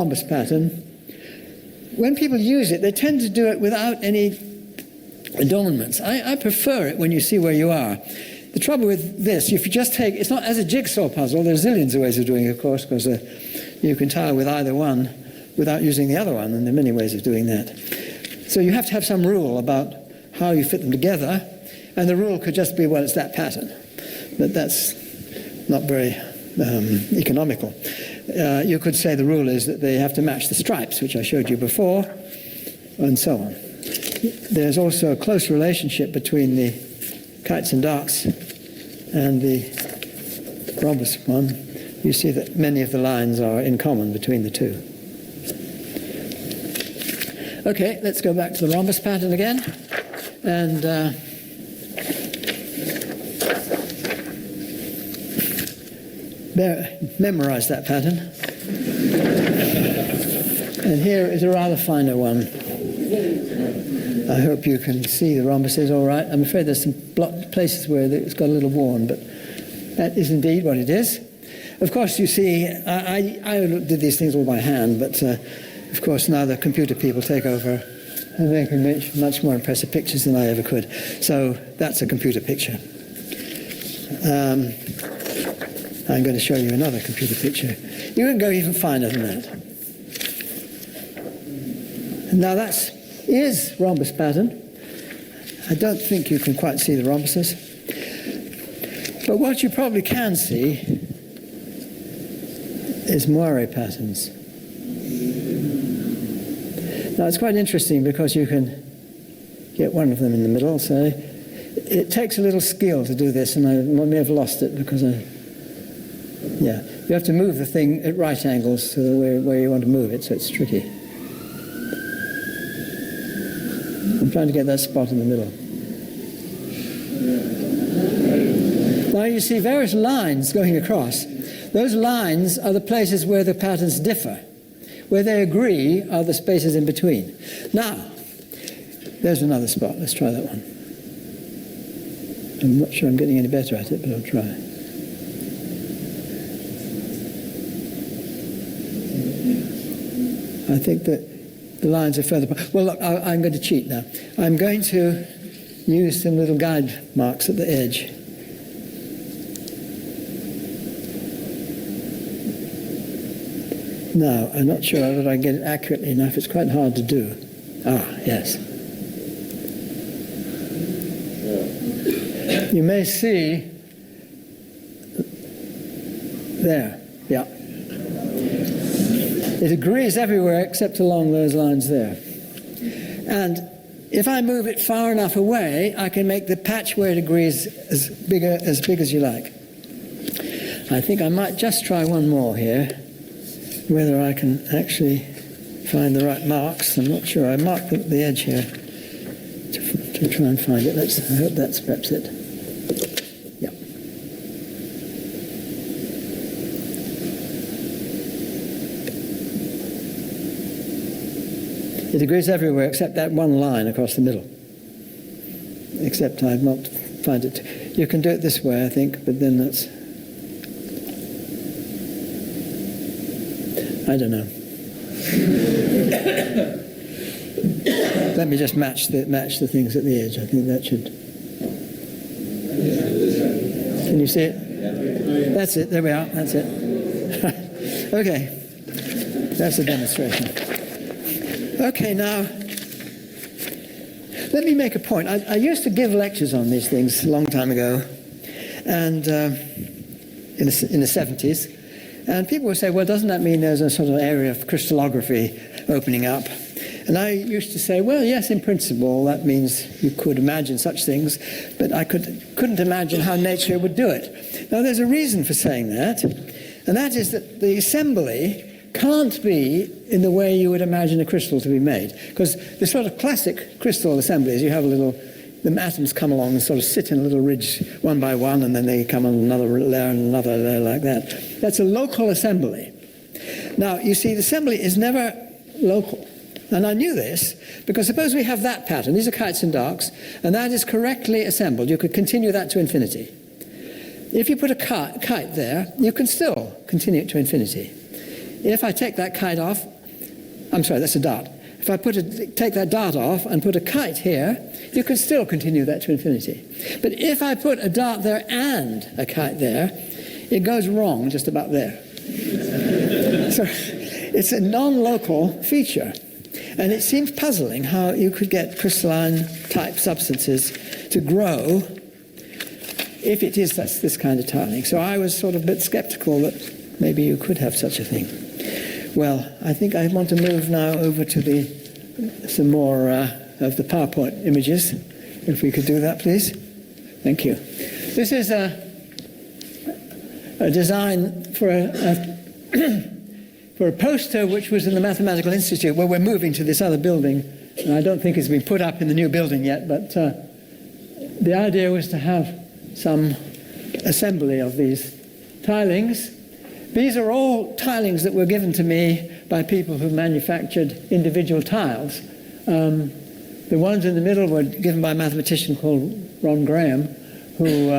rhombus pattern, when people use it, they tend to do it without any adornments. I prefer it when you see where you are. The trouble with this, if you just take, it's not as a jigsaw puzzle, there's zillions of ways of doing it, of course, because you can tile with either one without using the other one, and there are many ways of doing that. So you have to have some rule about how you fit them together, and the rule could just be, well, it's that pattern. But that's not very economical. You could say the rule is that they have to match the stripes, which I showed you before, and so on. There's also a close relationship between the kites and darks and the rhombus one. You see that many of the lines are in common between the two. Okay, let's go back to the rhombus pattern again, and memorize that pattern. And here is a rather finer one. I hope you can see the rhombuses all right. I'm afraid there's some places where it's got a little worn, but that is indeed what it is. Of course, you see, I did these things all by hand, but of course now the computer people take over and they can make much more impressive pictures than I ever could. So that's a computer picture. I'm going to show you another computer picture. You can go even finer than that. Now that is rhombus pattern. I don't think you can quite see the rhombuses. But what you probably can see is moire patterns. Now it's quite interesting because you can get one of them in the middle, so it takes a little skill to do this, and I may have lost it because you have to move the thing at right angles to where you want to move it, so it's tricky. I'm trying to get that spot in the middle. Now you see various lines going across. Those lines are the places where the patterns differ. Where they agree are the spaces in between. Now, there's another spot. Let's try that one. I'm not sure I'm getting any better at it, but I'll try. I think that the lines are further apart. Well, look, I'm going to cheat now. I'm going to use some little guide marks at the edge. Now, I'm not sure that I can get it accurately enough. It's quite hard to do. Ah, yes. You may see there, yeah. It agrees everywhere except along those lines there. And if I move it far enough away, I can make the patch where it agrees as big as you like. I think I might just try one more here, whether I can actually find the right marks. I'm not sure. I marked the edge here to try and find it. I hope that's perhaps it. Yeah. It agrees everywhere except that one line across the middle. Except I've not found it. You can do it this way, I think, but then that's... I don't know. Let me just match the things at the edge. I think that should... Can you see it? That's it. There we are. That's it. Okay. That's a demonstration. Okay, now, let me make a point. I used to give lectures on these things a long time ago, and in the 70s, and people would say, well, doesn't that mean there's a sort of area of crystallography opening up? And I used to say, well, yes, in principle, that means you could imagine such things, but I couldn't imagine how nature would do it. Now, there's a reason for saying that, and that is that the assembly can't be in the way you would imagine a crystal to be made. Because the sort of classic crystal assemblies, you have the atoms come along and sort of sit in a little ridge one by one, and then they come on another layer and another layer like that. That's a local assembly. Now, you see, the assembly is never local. And I knew this because suppose we have that pattern. These are kites and darks, and that is correctly assembled. You could continue that to infinity. If you put a kite there, you can still continue it to infinity. if I take that kite off, I'm sorry, that's a dart. If I take that dart off and put a kite here, you can still continue that to infinity. But if I put a dart there and a kite there, it goes wrong just about there. So it's a non-local feature. And it seems puzzling how you could get crystalline type substances to grow if it is this kind of tiling. So I was sort of a bit skeptical that maybe you could have such a thing. Well, I think I want to move now over to some more of the PowerPoint images. If we could do that, please. Thank you. This is a design for a poster which was in the Mathematical Institute, where we're moving to this other building. And I don't think it's been put up in the new building yet, but the idea was to have some assembly of these tilings. These are all tilings that were given to me by people who manufactured individual tiles. The ones in the middle were given by a mathematician called Ron Graham, who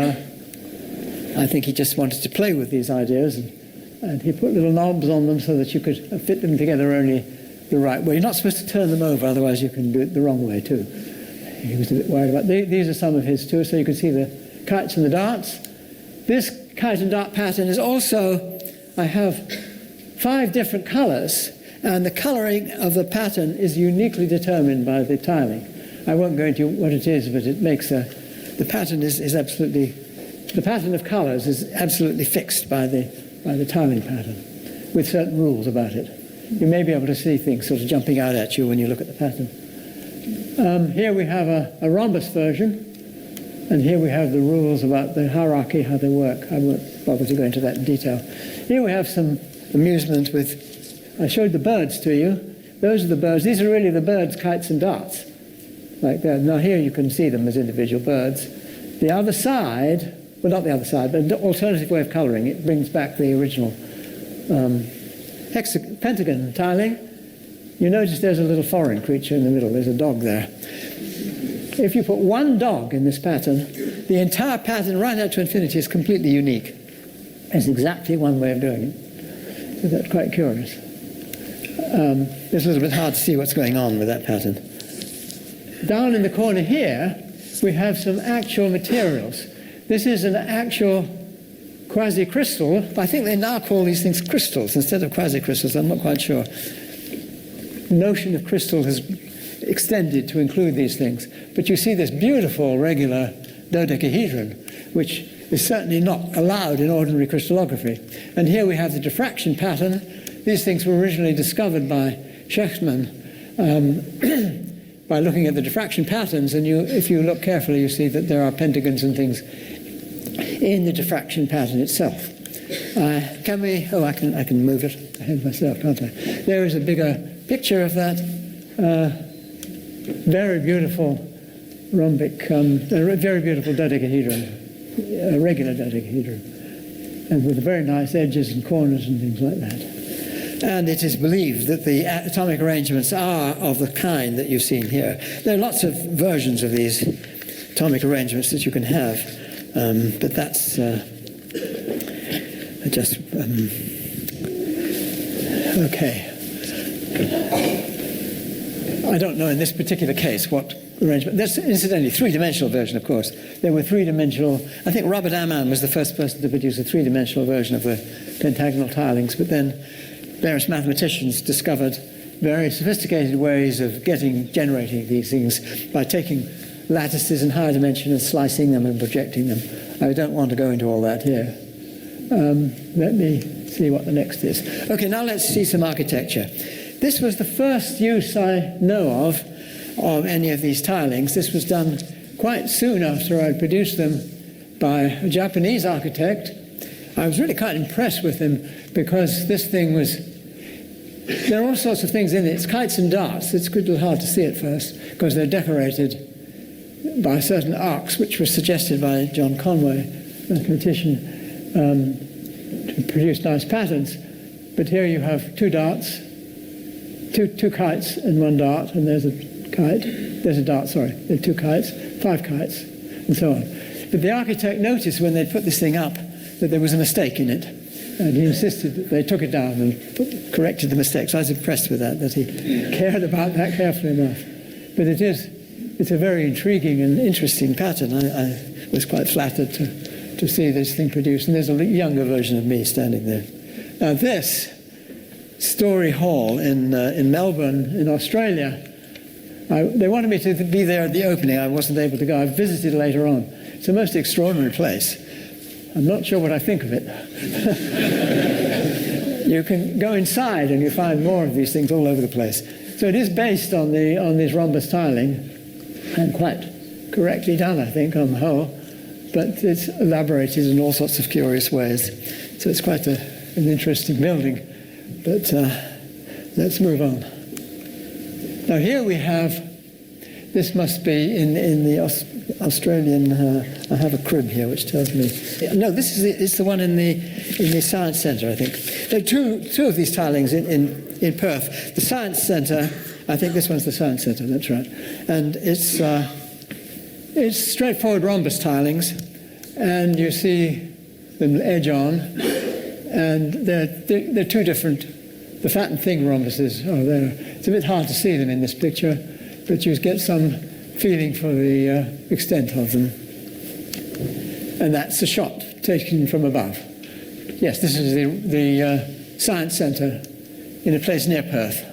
I think he just wanted to play with these ideas, and he put little knobs on them so that you could fit them together only the right way. You're not supposed to turn them over, otherwise you can do it the wrong way too. He was a bit worried about these are some of his too, so you can see the kites and the darts. This kite and dart pattern is also, I have 5 different colors, and the coloring of the pattern is uniquely determined by the tiling. I won't go into what it is, but it makes the pattern is absolutely, the pattern of colors is absolutely fixed by the tiling pattern, with certain rules about it. You may be able to see things sort of jumping out at you when you look at the pattern. Here we have a rhombus version, and here we have the rules about the hierarchy, how they work. I won't bother to go into that in detail. Here we have some amusement with, I showed the birds to you. Those are the birds. These are really the birds, kites and darts, like that. Now here you can see them as individual birds. The other side, well, not the other side, but an alternative way of colouring. It brings back the original pentagon tiling. You notice there's a little foreign creature in the middle. There's a dog there. If you put one dog in this pattern, the entire pattern right out to infinity is completely unique. There's exactly one way of doing it. So that's quite curious. It's a little bit hard to see what's going on with that pattern. Down in the corner here, we have some actual materials. This is an actual quasi-crystal. I think they now call these things crystals instead of quasi-crystals. I'm not quite sure. The notion of crystal has extended to include these things. But you see this beautiful regular dodecahedron, which is certainly not allowed in ordinary crystallography. And here we have the diffraction pattern. These things were originally discovered by Schechmann by looking at the diffraction patterns, and if you look carefully, you see that there are pentagons and things in the diffraction pattern itself. Can we? Oh, I can move it ahead myself, can't I? There is a bigger picture of that very beautiful rhombic, very beautiful dodecahedron, a regular dodecahedron, and with very nice edges and corners and things like that. And it is believed that the atomic arrangements are of the kind that you've seen here. There are lots of versions of these atomic arrangements that you can have, but that's just okay. I don't know in this particular case what arrangement. There's incidentally a 3-dimensional version, of course. There were 3-dimensional. I think Robert Ammann was the first person to produce a 3-dimensional version of the pentagonal tilings, but then various mathematicians discovered very sophisticated ways of generating these things by taking lattices in higher dimension and slicing them and projecting them. I don't want to go into all that here. Let me see what the next is. Okay, now let's see some architecture. This was the first use I know of any of these tilings. This was done quite soon after I produced them by a Japanese architect. I was really quite impressed with him because this thing was, there are all sorts of things in it. It's kites and darts. It's a little hard to see at first because they're decorated by certain arcs which were suggested by John Conway, mathematician, to produce nice patterns. But here you have 2 darts, two kites and 1 dart, and there's a kite, there's a dart, sorry, there are 2 kites, 5 kites, and so on. But the architect noticed when they put this thing up that there was a mistake in it. And he insisted that they took it down and corrected the mistakes. I was impressed with that he cared about that carefully enough. But it's a very intriguing and interesting pattern. I was quite flattered to see this thing produced. And there's a younger version of me standing there. Now this Story Hall in Melbourne, in Australia, they wanted me to be there at the opening. I wasn't able to go. I visited later on. It's a most extraordinary place. I'm not sure what I think of it. You can go inside and you find more of these things all over the place. So it is based on this rhombus tiling, and quite correctly done, I think, on the whole. But it's elaborated in all sorts of curious ways. So it's quite an interesting building. But let's move on. Now here we have, this must be in the Australian, I have a crib here which tells me, no, this is it's the one in the Science Centre, I think. There are two of these tilings in Perth. The Science Centre, I think this one's the Science Centre, that's right. And it's straightforward rhombus tilings, and you see them edge on, and they're two different, the fat and thin rhombuses. It's a bit hard to see them in this picture, but you get some feeling for the extent of them. And that's a shot taken from above. Yes, this is the Science Centre in a place near Perth.